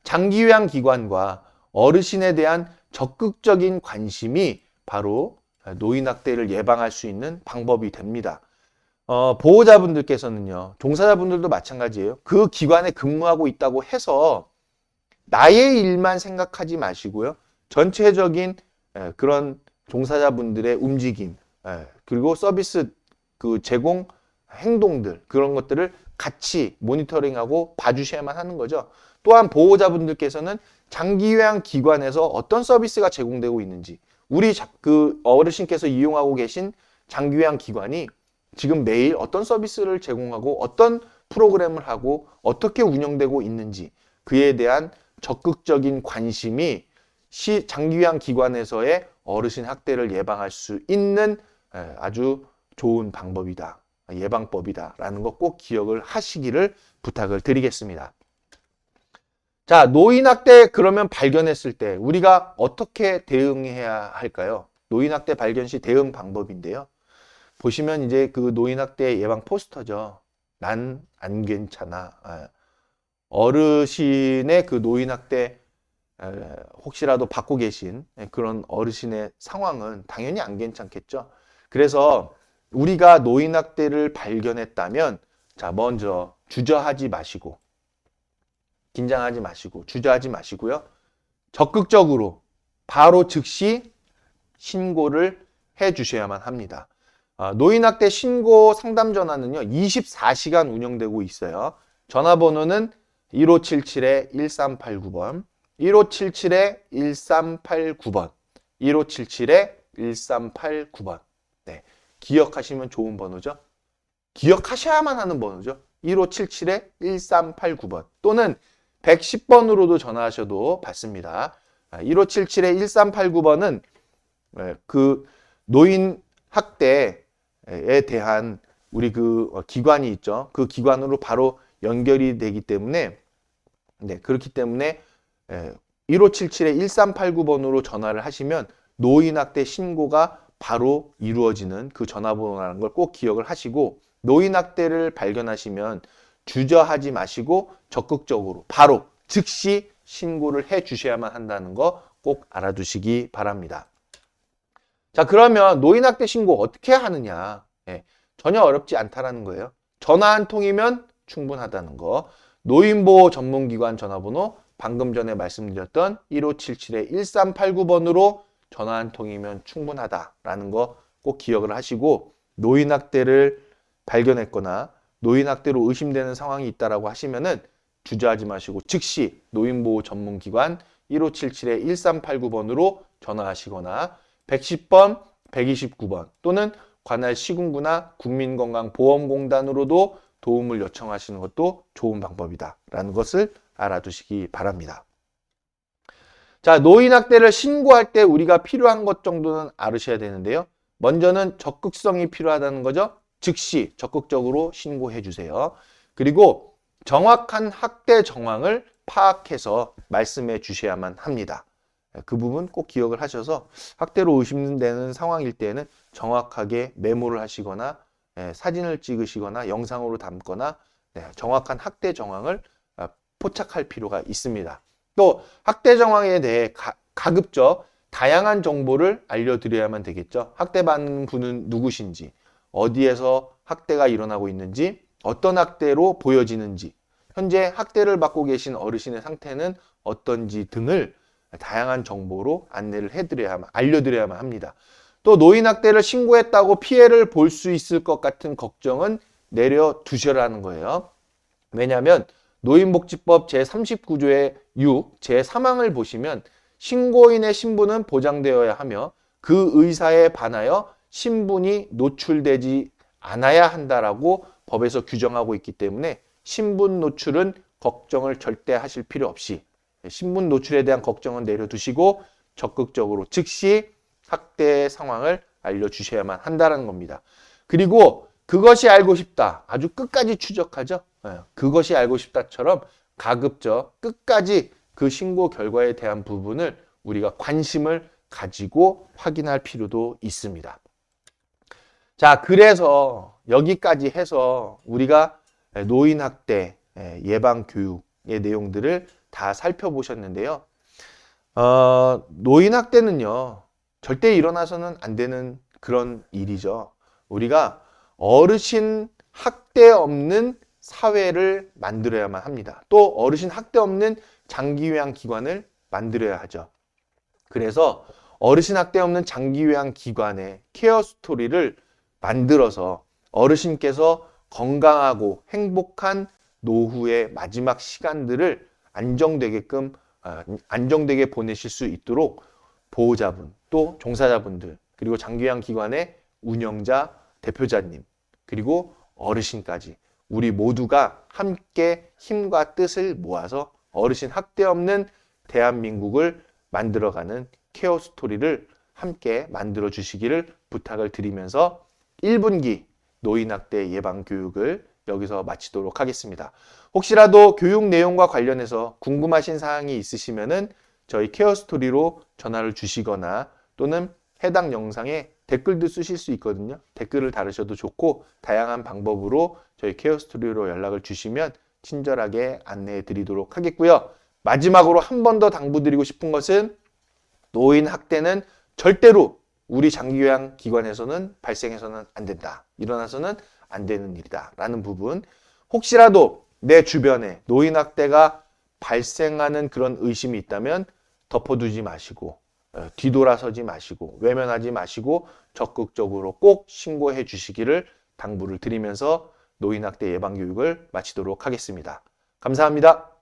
장기요양기관과 어르신에 대한 적극적인 관심이 바로 노인학대를 예방할 수 있는 방법이 됩니다. 보호자분들께서는요, 종사자분들도 마찬가지예요. 그 기관에 근무하고 있다고 해서 나의 일만 생각하지 마시고요. 전체적인 그런 종사자분들의 움직임, 그리고 서비스 그 제공 행동들, 그런 것들을 같이 모니터링하고 봐주셔야만 하는 거죠. 또한 보호자분들께서는 장기요양기관에서 어떤 서비스가 제공되고 있는지, 우리 그 어르신께서 이용하고 계신 장기요양기관이 지금 매일 어떤 서비스를 제공하고 어떤 프로그램을 하고 어떻게 운영되고 있는지, 그에 대한 적극적인 관심이 장기요양기관에서의 어르신 학대를 예방할 수 있는 아주 좋은 방법이다, 예방법이다라는 거 꼭 기억을 하시기를 부탁을 드리겠습니다. 자, 노인학대 그러면 발견했을 때 우리가 어떻게 대응해야 할까요? 노인학대 발견 시 대응 방법인데요. 보시면 이제 그 노인학대 예방 포스터죠. 난 안 괜찮아. 어르신의 그 노인학대 혹시라도 받고 계신 그런 어르신의 상황은 당연히 안 괜찮겠죠. 그래서 우리가 노인학대를 발견했다면, 자, 먼저 주저하지 마시고, 긴장하지 마시고, 주저하지 마시고요. 적극적으로 바로 즉시 신고를 해 주셔야만 합니다. 노인학대 신고 상담 전화는요, 24시간 운영되고 있어요. 전화번호는 1577-1389번, 1577-1389번, 1577-1389번. 네, 기억하시면 좋은 번호죠. 기억하셔야만 하는 번호죠. 1577-1389번 또는 110번으로도 전화하셔도 받습니다. 1577-1389번은 그 노인 학대에 대한 우리 그 기관이 있죠. 그 기관으로 바로 연결이 되기 때문에, 네, 그렇기 때문에 1577-1389번으로 전화를 하시면 노인학대 신고가 바로 이루어지는 그 전화번호라는 걸 꼭 기억을 하시고, 노인학대를 발견하시면 주저하지 마시고 적극적으로 바로 즉시 신고를 해 주셔야만 한다는 거 꼭 알아두시기 바랍니다. 자, 그러면 노인학대 신고 어떻게 하느냐? 전혀 어렵지 않다라는 거예요. 전화 한 통이면 충분하다는 거. 노인보호 전문기관 전화번호 방금 전에 말씀드렸던 1577-1389번으로 전화 한 통이면 충분하다라는 거 꼭 기억을 하시고, 노인학대를 발견했거나 노인학대로 의심되는 상황이 있다라고 하시면은 주저하지 마시고 즉시 노인보호 전문기관 1577-1389번으로 전화하시거나 110번, 129번 또는 관할 시군구나 국민건강보험공단으로도 도움을 요청하시는 것도 좋은 방법이다라는 것을 알아두시기 바랍니다. 자, 노인학대를 신고할 때 우리가 필요한 것 정도는 알으셔야 되는데요. 먼저는 적극성이 필요하다는 거죠. 즉시 적극적으로 신고해 주세요. 그리고 정확한 학대 정황을 파악해서 말씀해 주셔야만 합니다. 그 부분 꼭 기억을 하셔서 학대로 의심되는 상황일 때는 정확하게 메모를 하시거나 사진을 찍으시거나 영상으로 담거나 정확한 학대 정황을 포착할 필요가 있습니다. 또 학대 정황에 대해 가급적 다양한 정보를 알려드려야만 되겠죠. 학대받는 분은 누구신지, 어디에서 학대가 일어나고 있는지, 어떤 학대로 보여지는지, 현재 학대를 받고 계신 어르신의 상태는 어떤지 등을 다양한 정보로 안내를 알려드려야만 합니다. 또 노인학대를 신고했다고 피해를 볼 수 있을 것 같은 걱정은 내려두셔라는 거예요. 왜냐하면 노인복지법 제39조의 6, 제3항을 보시면 신고인의 신분은 보장되어야 하며 그 의사에 반하여 신분이 노출되지 않아야 한다라고 법에서 규정하고 있기 때문에 신분 노출은 걱정을 절대 하실 필요 없이 신분 노출에 대한 걱정은 내려두시고 적극적으로 즉시 학대 상황을 알려주셔야만 한다는 겁니다. 그리고 그것이 알고 싶다. 아주 끝까지 추적하죠. 그것이 알고 싶다처럼 가급적 끝까지 그 신고 결과에 대한 부분을 우리가 관심을 가지고 확인할 필요도 있습니다. 자, 그래서 여기까지 해서 우리가 노인학대 예방교육의 내용들을 다 살펴보셨는데요. 노인학대는요, 절대 일어나서는 안 되는 그런 일이죠. 우리가 어르신 학대 없는 사회를 만들어야만 합니다. 또 어르신 학대 없는 장기요양기관을 만들어야 하죠. 그래서 어르신 학대 없는 장기요양기관의 케어 스토리를 만들어서 어르신께서 건강하고 행복한 노후의 마지막 시간들을 안정되게 보내실 수 있도록 보호자분, 또 종사자분들, 그리고 장기요양기관의 운영자, 대표자님, 그리고 어르신까지 우리 모두가 함께 힘과 뜻을 모아서 어르신 학대 없는 대한민국을 만들어가는 케어 스토리를 함께 만들어 주시기를 부탁을 드리면서 1분기 노인학대 예방교육을 여기서 마치도록 하겠습니다. 혹시라도 교육 내용과 관련해서 궁금하신 사항이 있으시면은 저희 케어 스토리로 전화를 주시거나 또는 해당 영상에 댓글도 쓰실 수 있거든요. 댓글을 달으셔도 좋고 다양한 방법으로 저희 케어 스토리로 연락을 주시면 친절하게 안내해 드리도록 하겠고요. 마지막으로 한 번 더 당부드리고 싶은 것은 노인 학대는 절대로 우리 장기요양 기관에서는 발생해서는 안 된다. 일어나서는 안 되는 일이다. 라는 부분. 혹시라도 내 주변에 노인 학대가 발생하는 그런 의심이 있다면 덮어두지 마시고 뒤돌아서지 마시고 외면하지 마시고 적극적으로 꼭 신고해 주시기를 당부를 드리면서 노인학대 예방교육을 마치도록 하겠습니다. 감사합니다.